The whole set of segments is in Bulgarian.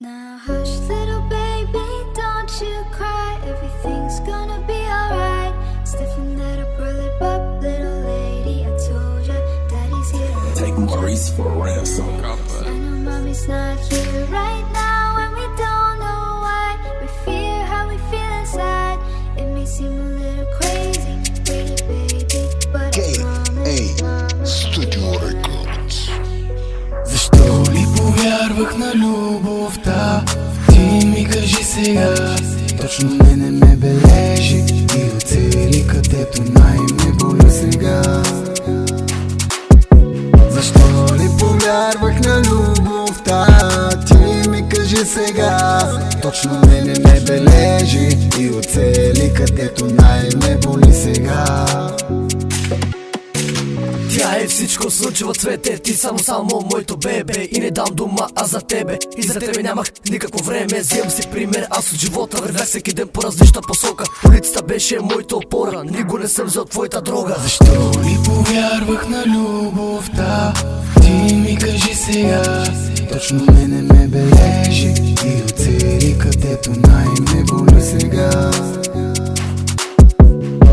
Now hush little baby, don't you cry. Everything's gonna be alright. Stiffen that upper lip up, little lady. I told ya, daddy's here. Take Maurice for a ransom. I know mommy's not here right now, and we don't know why. We fear how we feel inside. It may seem a little crazy, baby, but I promise mama. Studio Records. Защо ли повярвах на любовта? Ти ми кажи сега. Точно мене ме бележи и оцели където най-ме боли сега. Защо ли повярвах на любовта? Ти ми кажи сега. Точно мене ме бележи и оцели където най-ме боли сега. Тя е всичко, слънчево цвете. Ти само моето бебе. И не дам дума, аз за тебе. И за тебе нямах никакво време. Вземам си пример, аз от живота вървях всеки ден по различна посока. Улицата беше моята опора, никога не съм взел твоята дрога. Защо ли повярвах на любовта? Ти ми кажи сега. Точно мене ме бележи и оцели където най-ме боли сега.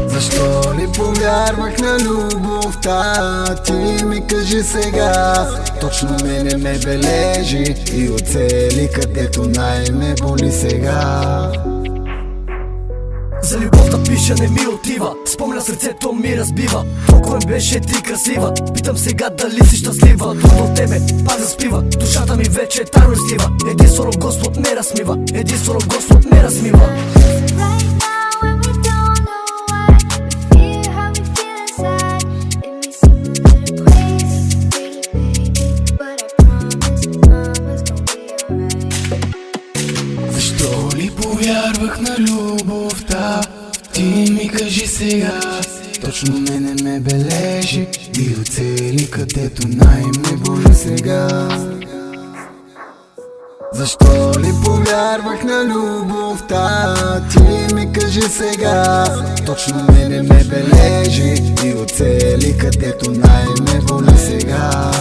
Защо ли повярвах на любовта? Ти ми кажи сега. Точно мене ме бележи и оцели където най-ме боли сега. За любовта пиша, не ми отива. Спомня, сърцето ми разбива. Толкова беше ти красива. Питам сега дали си щастлива. Трудно от тебе пак заспива. Душата ми вече е тайно излива. Единствено Господ ме размива. Единствено Господ ме размива. Защо ли повярвах на любовта? Ти ми кажи сега. Точно мене ме бележи и оцели където най-ме боли сега. Защо ли повярвах на любовта? Ти ми кажи сега. Точно мене ме бележи и оцели където най-ме боли сега.